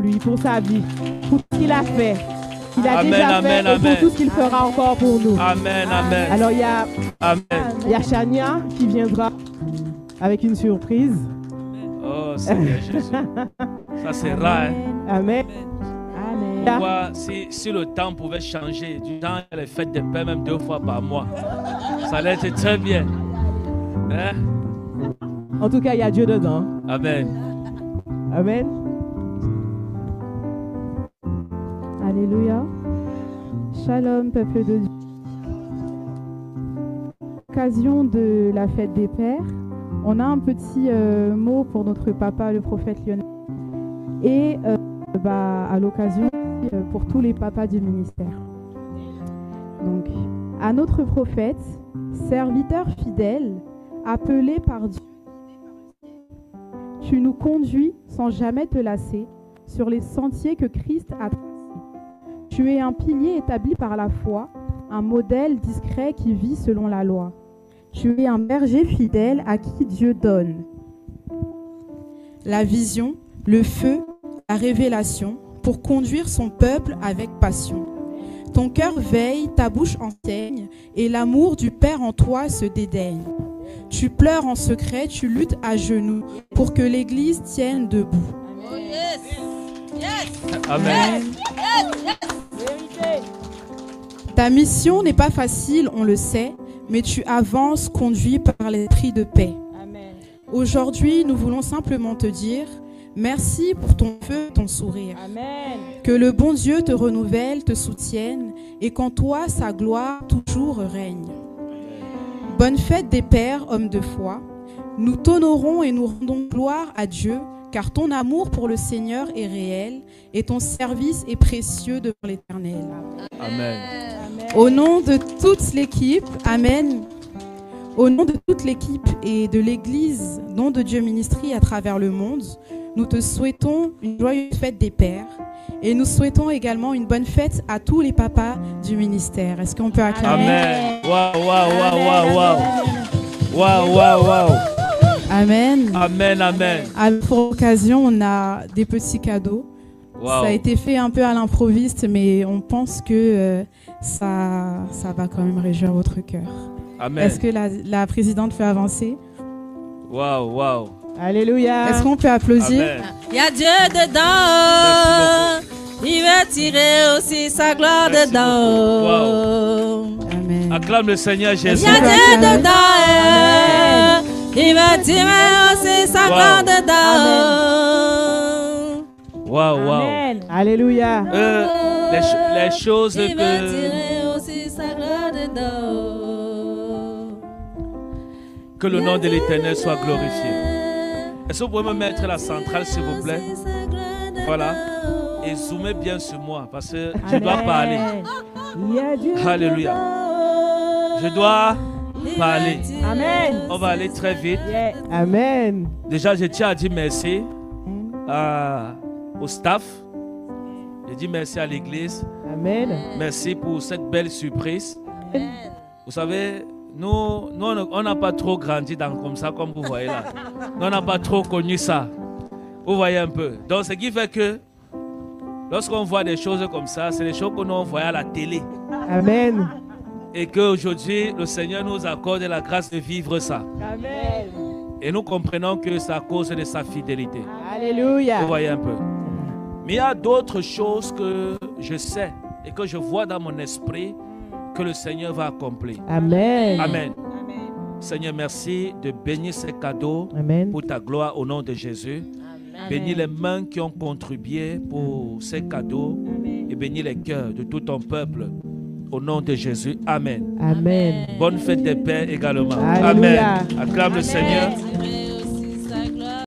lui, pour sa vie, pour ce qu'il a fait. Il a Amen, déjà amen, fait et amen. pour tout ce qu'il fera encore pour nous. Amen, amen. Alors, il y a Amen. Chania qui viendra avec une surprise. Oh Seigneur Jésus. Ça c'est rare. Hein? Amen. Amen. Pourquoi, si le temps pouvait changer, du temps les fêtes de paix même 2 fois par mois, ça allait être très bien. Hein? En tout cas, il y a Dieu dedans. Amen. Amen. Alléluia. Shalom, peuple de Dieu. À l'occasion de la fête des pères, on a un petit mot pour notre papa, le prophète Lionel. Et à l'occasion, pour tous les papas du ministère. Donc, à notre prophète, serviteur fidèle, appelé par Dieu, tu nous conduis sans jamais te lasser sur les sentiers que Christ a tracés. Tu es un pilier établi par la foi, un modèle discret qui vit selon la loi. Tu es un berger fidèle à qui Dieu donne la vision, le feu, la révélation pour conduire son peuple avec passion. Ton cœur veille, ta bouche enseigne et l'amour du Père en toi se dédaigne. Tu pleures en secret, tu luttes à genoux pour que l'Église tienne debout. Amen. Ta mission n'est pas facile, on le sait, mais tu avances conduit par l'esprit de paix. Aujourd'hui, nous voulons simplement te dire merci pour ton feu, ton sourire. Amen. Que le bon Dieu te renouvelle, te soutienne et qu'en toi sa gloire toujours règne. Bonne fête des pères, hommes de foi. Nous t'honorons et nous rendons gloire à Dieu, car ton amour pour le Seigneur est réel et ton service est précieux devant l'Éternel. Amen. Au nom de toute l'équipe, Amen. Au nom de toute l'équipe et de l'Église, Nom de Dieu Ministry à travers le monde, nous te souhaitons une joyeuse fête des pères et nous souhaitons également une bonne fête à tous les papas du ministère. Est-ce qu'on peut acclamer? Amen. Waouh, waouh, waouh, waouh, waouh. Waouh, waouh, waouh. Amen. Amen, amen. Alors, pour l'occasion, on a des petits cadeaux. Wow. Ça a été fait un peu à l'improviste, mais on pense que ça va quand même réjouir votre cœur. Amen. Est-ce que la présidente peut avancer? Waouh, waouh. Alléluia. Est-ce qu'on peut applaudir? Amen. Il y a Dieu dedans. Il va tirer aussi sa gloire Merci dedans. Amen. Acclame le Seigneur Il Jésus. y a Dieu dedans. Il va tirer aussi sa gloire dedans. Waouh, waouh. Amen. Alléluia. Les choses Il va que tirer aussi sa gloire dedans. que le nom de l'Éternel soit glorifié. Est-ce que vous pouvez me mettre la centrale, s'il vous plaît? Voilà. Et zoomez bien sur moi, parce que je dois parler. Il y a Dieu Alléluia. dedans. Je dois parler. Amen. On va aller très vite. Yeah. Amen. Déjà, je tiens à dire merci au staff. Je dis merci à l'église. Amen. Merci pour cette belle surprise. Vous savez, nous on n'a pas trop grandi comme ça, comme vous voyez là. Nous, on n'a pas trop connu ça. Vous voyez un peu. Donc, ce qui fait que lorsqu'on voit des choses comme ça, c'est des choses que nous voyons à la télé. Amen. Et qu'aujourd'hui, le Seigneur nous accorde la grâce de vivre ça. Amen. Et nous comprenons que c'est à cause de sa fidélité. Alléluia. Vous voyez un peu. Mais il y a d'autres choses que je sais et que je vois dans mon esprit que le Seigneur va accomplir. Amen. Amen. Seigneur, merci de bénir ces cadeaux Amen. pour ta gloire au nom de Jésus. Bénis les mains qui ont contribué pour ces cadeaux et bénis les cœurs de tout ton peuple au nom de Jésus. Amen. Amen. Bonne fête des pères également. Alléluia. Amen. Acclame le Seigneur.